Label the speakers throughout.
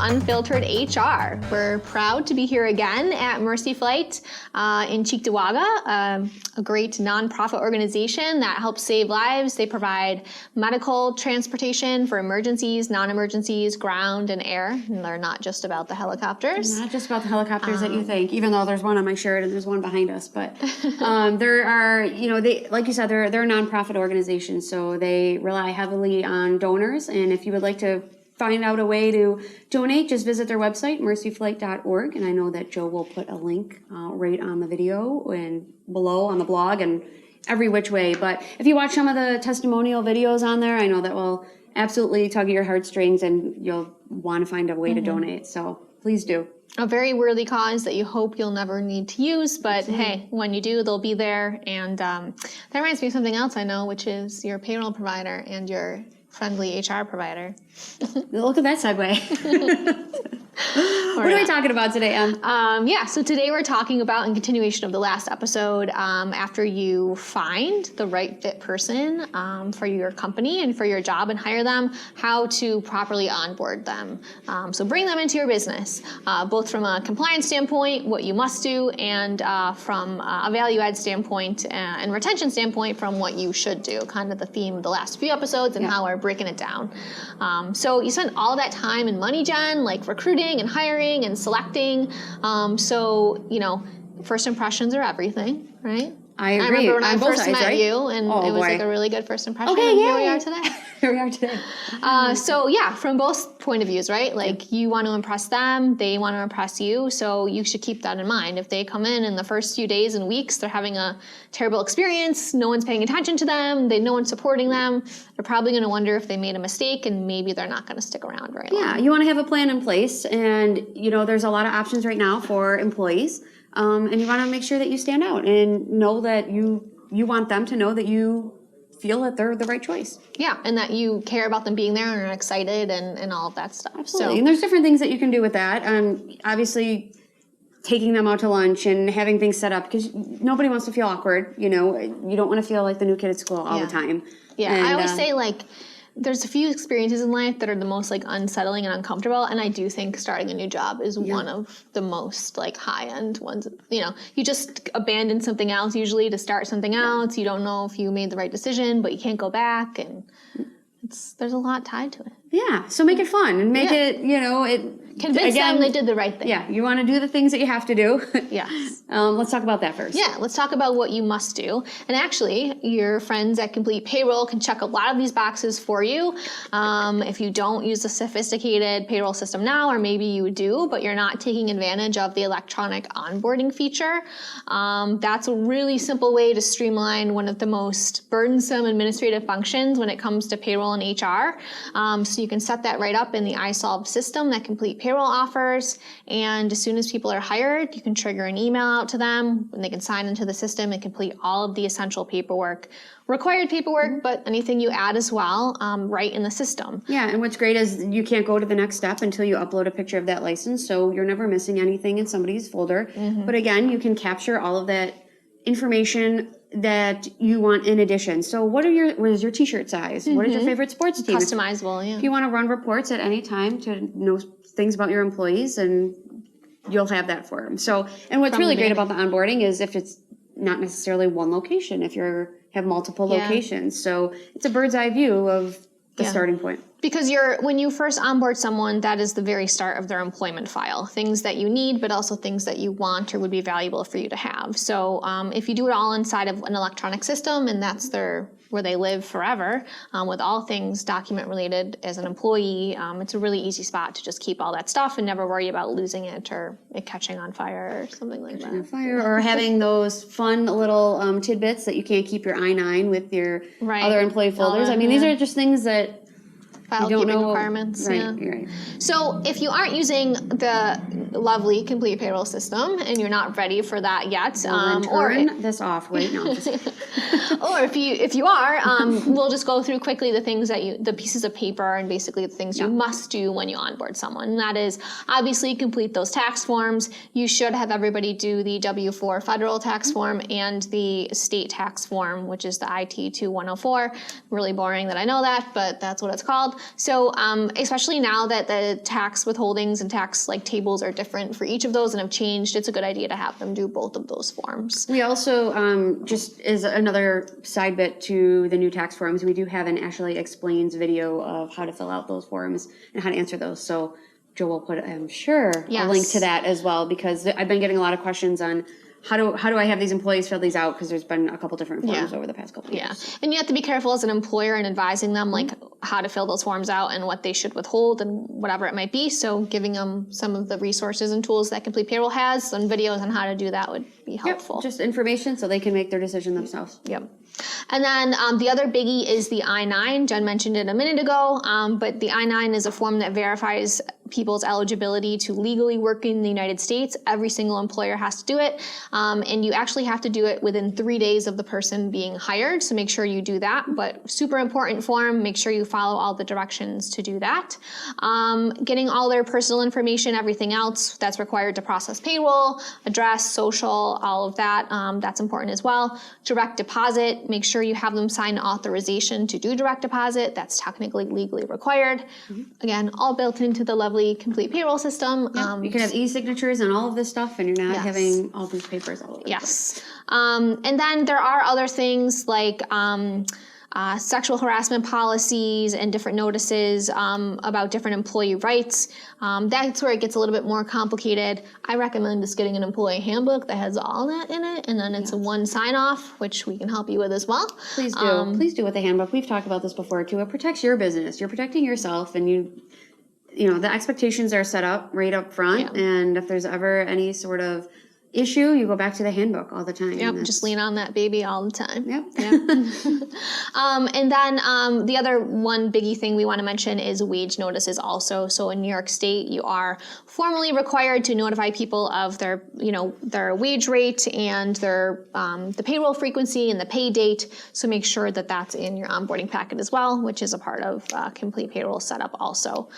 Speaker 1: Unfiltered HR. We're proud to be here again at Mercy Flight in Cheektowaga, a great nonprofit organization that helps save lives. They provide medical transportation for emergencies, non-emergencies, ground and air. And they're not just about the helicopters.
Speaker 2: Not just about the helicopters that you think, even though there's one on my shirt and there's one behind us. But there are, they, like you said, they're a nonprofit organization, so they rely heavily on donors. And if you would like to find out a way to donate, just visit their website, mercyflight.org. And I know that Joe will put a link right on the video and below on the blog and every which way. But if you watch some of the testimonial videos on there, I know that will absolutely tug at your heartstrings and you'll want to find a way to donate. So please do.
Speaker 1: A very worthy cause that you hope you'll never need to use, but hey, when you do, they'll be there. And that reminds me of something else I know, which is your payroll provider and your friendly HR provider.
Speaker 2: Look at that segue. What are we talking about today, Em?
Speaker 1: So today we're talking about, in continuation of the last episode, after you find the right fit person for your company and for your job and hire them, how to properly onboard them. So bring them into your business, both from a compliance standpoint, what you must do, and from a value add standpoint and retention standpoint from what you should do, kind of the theme of the last few episodes and how we're breaking it down. So you spend all that time and money, Jen, like recruiting and hiring and selecting. First impressions are everything, right?
Speaker 2: I agree.
Speaker 1: I remember when I
Speaker 2: both
Speaker 1: first
Speaker 2: sides,
Speaker 1: met
Speaker 2: right?
Speaker 1: you, and it was like a really good first impression.
Speaker 2: Okay,
Speaker 1: and
Speaker 2: yay.
Speaker 1: here we are today.
Speaker 2: Here we are today.
Speaker 1: From both point of views, right? Like you want to impress them, they want to impress you, so you should keep that in mind. If they come in the first few days and weeks, they're having a terrible experience, no one's paying attention to them, no one's supporting them, they're probably going to wonder if they made a mistake and maybe they're not going to stick around very long.
Speaker 2: Yeah, you want to have a plan in place, and there's a lot of options right now for employees, and you want to make sure that you stand out and know that you want them to know that you feel that they're the right choice.
Speaker 1: Yeah, and that you care about them being there and are excited and all of that stuff.
Speaker 2: Absolutely. And there's different things that you can do with that. Obviously, taking them out to lunch and having things set up, because nobody wants to feel awkward. You don't want to feel like the new kid at school all the time.
Speaker 1: Yeah,
Speaker 2: and,
Speaker 1: I always say, there's a few experiences in life that are the most unsettling and uncomfortable, and I do think starting a new job is one of the most high-end ones. You just abandon something else usually to start something else. You don't know if you made the right decision, but you can't go back, and there's a lot tied to it.
Speaker 2: Yeah, so make it fun and make it,
Speaker 1: Convince them they did the right thing.
Speaker 2: Yeah, you want to do the things that you have to do.
Speaker 1: Yes.
Speaker 2: Let's talk about that first.
Speaker 1: Yeah, let's talk about what you must do. And actually, your friends at Complete Payroll can check a lot of these boxes for you. If you don't use a sophisticated payroll system now, or maybe you do, but you're not taking advantage of the electronic onboarding feature, that's a really simple way to streamline one of the most burdensome administrative functions when it comes to payroll and HR. So you can set that right up in the iSolve system that Complete Payroll offers, and as soon as people are hired, you can trigger an email out to them and they can sign into the system and complete all of the essential paperwork, required paperwork, but anything you add as well, right in the system.
Speaker 2: Yeah, and what's great is you can't go to the next step until you upload a picture of that license, so you're never missing anything in somebody's folder. But again, you can capture all of that information that you want in addition. So what is your t-shirt size? What is your favorite sports team?
Speaker 1: Customizable, yeah.
Speaker 2: If you want to run reports at any time to know things about your employees, and you'll have that for them. So, and what's really great about the onboarding is if it's not necessarily one location, if you have multiple locations. So it's a bird's eye view of the starting point.
Speaker 1: Because when you first onboard someone, that is the very start of their employment file. Things that you need, but also things that you want or would be valuable for you to have. So if you do it all inside of an electronic system, and that's where they live forever, with all things document related as an employee, it's a really easy spot to just keep all that stuff and never worry about losing it or it catching on fire or something like that.
Speaker 2: Or having those fun little tidbits that you can't keep your I-9 with your other employee folders. I mean, these are just things that
Speaker 1: file keeping requirements.
Speaker 2: Right.
Speaker 1: So if you aren't using the lovely Complete Payroll system and you're not ready for that yet,
Speaker 2: turn this off. Wait, no.
Speaker 1: Or if you are, we'll just go through quickly the pieces of paper and basically the things you must do when you onboard someone. And that is obviously complete those tax forms. You should have everybody do the W-4 federal tax form and the state tax form, which is the IT-2104. Really boring that I know that, but that's what it's called. So especially now that the tax withholdings and tax like tables are different for each of those and have changed, it's a good idea to have them do both of those forms.
Speaker 2: We also, just as another side bit to the new tax forms, we do have an Ashley Explains video of how to fill out those forms and how to answer those. So Joe will put, I'm sure, a link to that as well, because I've been getting a lot of questions on how do I have these employees fill these out, because there's been a couple different forms over the past couple of years.
Speaker 1: Yeah, and you have to be careful as an employer in advising them like how to fill those forms out and what they should withhold and whatever it might be. So giving them some of the resources and tools that Complete Payroll has and videos on how to do that would be helpful.
Speaker 2: Just information so they can make their decision themselves.
Speaker 1: Yep. And then the other biggie is the I-9. Jen mentioned it a minute ago, but the I-9 is a form that verifies people's eligibility to legally work in the United States. Every single employer has to do it, and you actually have to do it within 3 days of the person being hired, so make sure you do that. But super important form, make sure you follow all the directions to do that. Getting all their personal information, everything else that's required to process payroll, address, social, all of that, that's important as well. Direct deposit, make sure you have them sign authorization to do direct deposit. That's technically legally required. Again, all built into the lovely Complete Payroll system.
Speaker 2: You can have e-signatures and all of this stuff, and you're not having all these papers all over.
Speaker 1: Yes. And then there are other things like sexual harassment policies and different notices about different employee rights. That's where it gets a little bit more complicated. I recommend just getting an employee handbook that has all that in it, and then it's a one sign-off, which we can help you with as well.
Speaker 2: Please do. Please do with the handbook. We've talked about this before too. It protects your business. You're protecting yourself, and you know, the expectations are set up right up front, and if there's ever any sort of issue, you go back to the handbook all the time.
Speaker 1: Yep, just lean on that baby all the time.
Speaker 2: Yep.
Speaker 1: And then the other one biggie thing we want to mention is wage notices also. So in New York State, you are formally required to notify people of their, their wage rate and their the payroll frequency and the pay date. So make sure that that's in your onboarding packet as well, which is a part of Complete Payroll setup also.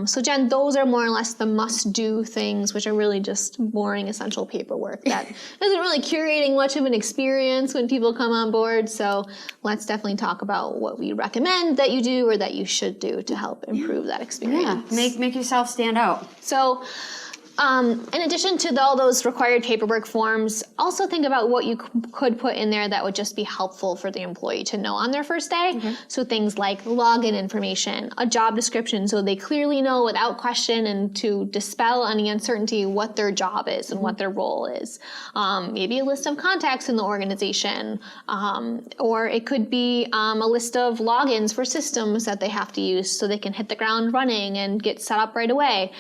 Speaker 1: So Jen, those are more or less the must-do things, which are really just boring, essential paperwork that isn't really curating much of an experience when people come on board. So let's definitely talk about what we recommend that you do or that you should do to help improve that experience.
Speaker 2: Yeah, make yourself stand out.
Speaker 1: So in addition to all those required paperwork forms, also think about what you could put in there that would just be helpful for the employee to know on their first day. So things like login information, a job description so they clearly know without question and to dispel any uncertainty what their job is and what their role is. Maybe a list of contacts in the organization, or it could be a list of logins for systems that they have to use so they can hit the ground running and get set up right away.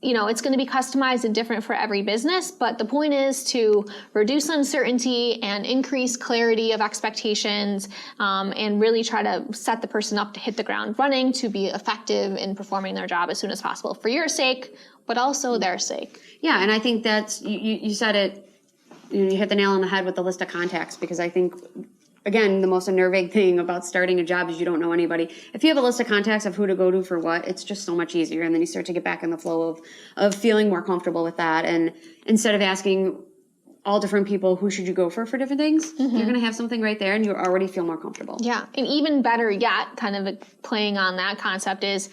Speaker 1: It's going to be customized and different for every business, but the point is to reduce uncertainty and increase clarity of expectations, and really try to set the person up to hit the ground running to be effective in performing their job as soon as possible for your sake, but also their sake.
Speaker 2: Yeah, and I think that's, you said it, you hit the nail on the head with the list of contacts, because I think, again, the most unnerving thing about starting a job is you don't know anybody. If you have a list of contacts of who to go to for what, it's just so much easier. And then you start to get back in the flow of feeling more comfortable with that. And instead of asking all different people who should you go for different things, you're going to have something right there and you already feel more comfortable.
Speaker 1: Yeah, and even better yet, kind of playing on that concept is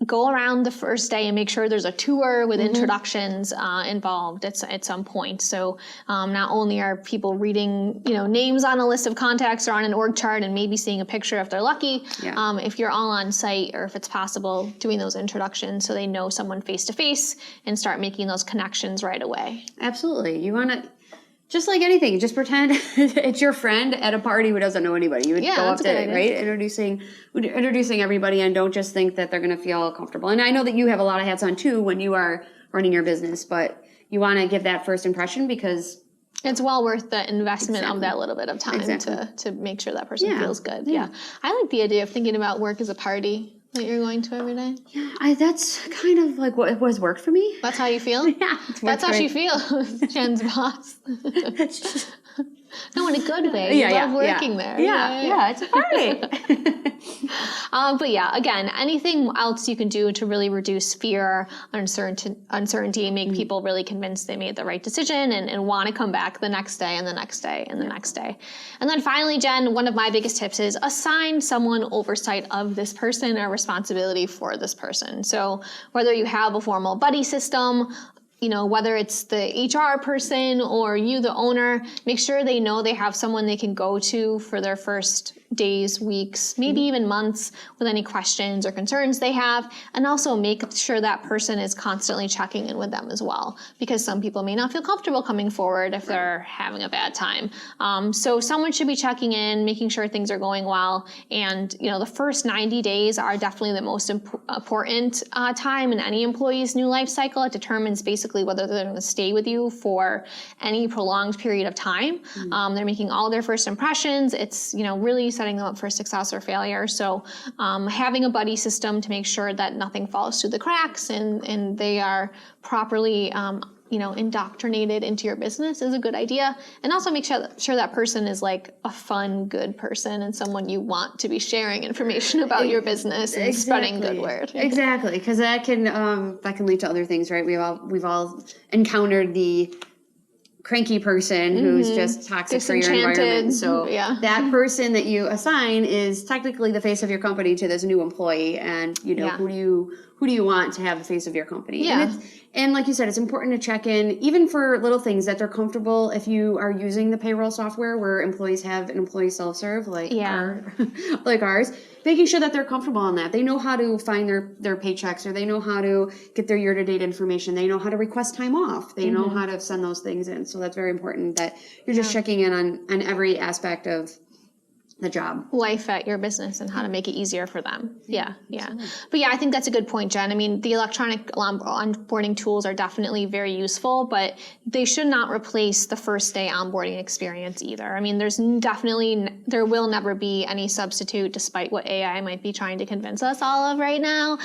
Speaker 1: go around the first day and make sure there's a tour with introductions involved at some point. So not only are people reading, names on a list of contacts or on an org chart and maybe seeing a picture if they're lucky, if you're all on site or if it's possible, doing those introductions so they know someone face to face and start making those connections right away.
Speaker 2: Absolutely. You want to, just like anything, just pretend it's your friend at a party who doesn't know anybody. You would go up to it, right? Introducing everybody, and don't just think that they're going to feel comfortable. And I know that you have a lot of hats on too when you are running your business, but you want to give that first impression because
Speaker 1: it's well worth the investment of that little bit of time to make sure that person feels good. Yeah. I like the idea of thinking about work as a party that you're going to every day.
Speaker 2: Yeah, that's kind of like what has worked for me.
Speaker 1: That's how you feel?
Speaker 2: Yeah.
Speaker 1: That's how she feels, Jen's boss. No, in a good way. You love working there.
Speaker 2: Yeah, it's a party.
Speaker 1: But yeah, again, anything else you can do to really reduce fear, uncertainty, make people really convinced they made the right decision and want to come back the next day and the next day and the next day. And then finally, Jen, one of my biggest tips is assign someone oversight of this person or responsibility for this person. So whether you have a formal buddy system, whether it's the HR person or you, the owner, make sure they know they have someone they can go to for their first days, weeks, maybe even months with any questions or concerns they have. And also make sure that person is constantly checking in with them as well, because some people may not feel comfortable coming forward if they're having a bad time. So someone should be checking in, making sure things are going well. And, the first 90 days are definitely the most important time in any employee's new life cycle. It determines basically whether they're going to stay with you for any prolonged period of time. They're making all their first impressions. It's, really setting them up for success or failure. So having a buddy system to make sure that nothing falls through the cracks and they are properly indoctrinated into your business is a good idea. And also make sure that person is like a fun, good person and someone you want to be sharing information about your business and spreading good word.
Speaker 2: Exactly, because that can lead to other things, right? We've all encountered the cranky person who's just toxic for your environment. So that person that you assign is technically the face of your company to this new employee. And who do you want to have the face of your company?
Speaker 1: Yeah.
Speaker 2: And like you said, it's important to check in, even for little things that they're comfortable. If you are using the payroll software where employees have an employee self-serve like ours, making sure that they're comfortable on that. They know how to find their paychecks, or they know how to get their year-to-date information. They know how to request time off. They know how to send those things in. So that's very important that you're just checking in on every aspect of the job.
Speaker 1: Life at your business and how to make it easier for them. Yeah. But I think that's a good point, Jen. I mean, the electronic onboarding tools are definitely very useful, but they should not replace the first day onboarding experience either. I mean, there will never be any substitute, despite what AI might be trying to convince us all of right now,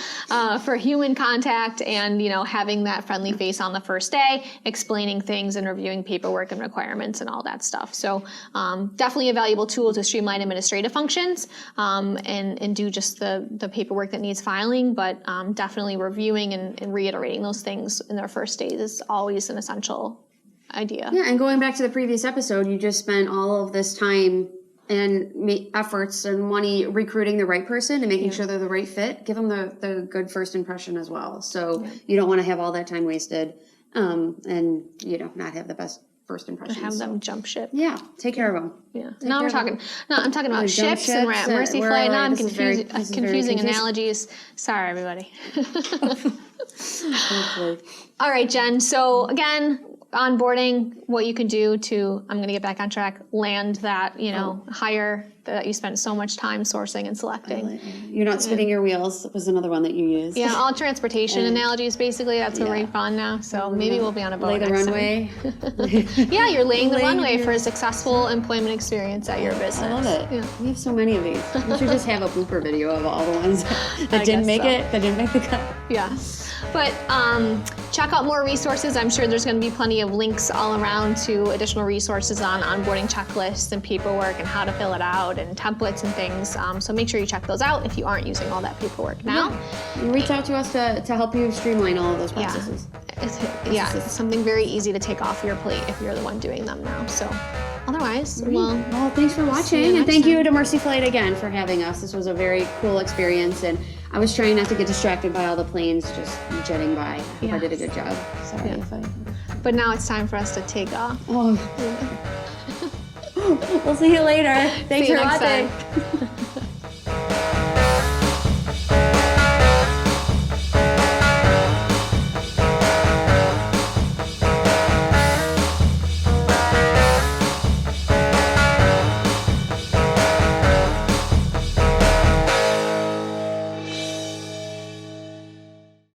Speaker 1: for human contact and, having that friendly face on the first day, explaining things and reviewing paperwork and requirements and all that stuff. So definitely a valuable tool to streamline administrative functions and do just the paperwork that needs filing, but definitely reviewing and reiterating those things in their first days is always an essential idea.
Speaker 2: Yeah, and going back to the previous episode, you just spent all of this time and efforts and money recruiting the right person and making sure they're the right fit. Give them the good first impression as well. So you don't want to have all that time wasted and not have the best first impression.
Speaker 1: Have them jump ship.
Speaker 2: Yeah, take care of them.
Speaker 1: Yeah. I'm talking about ships and Mercy Flight. Now I'm confusing analogies. Sorry, everybody. All right, Jen. So again, onboarding, what you can do to, I'm going to get back on track, land that, hire that you spent so much time sourcing and selecting.
Speaker 2: You're not spinning your wheels was another one that you used.
Speaker 1: Yeah, all transportation analogies, basically. That's what we're on now. So maybe we'll be on a boat.
Speaker 2: Lay the runway.
Speaker 1: Yeah, you're laying the runway for a successful employment experience at your business.
Speaker 2: I love it. Yeah. We have so many of these. We should just have a blooper video of all the ones that didn't make the cut.
Speaker 1: Yeah. But check out more resources. I'm sure there's going to be plenty of links all around to additional resources on onboarding checklists and paperwork and how to fill it out and templates and things. So make sure you check those out if you aren't using all that paperwork now.
Speaker 2: Yeah. And reach out to us to help you streamline all of those processes.
Speaker 1: It's something very easy to take off your plate if you're the one doing them now. So otherwise, well,
Speaker 2: thanks for watching. And thank you to Mercy Flight again for having us. This was a very cool experience. And I was trying not to get distracted by all the planes just jetting by. I hope I did a good job. Sorry if I...
Speaker 1: But now it's time for us to take off.
Speaker 2: We'll see you later. Thanks for watching.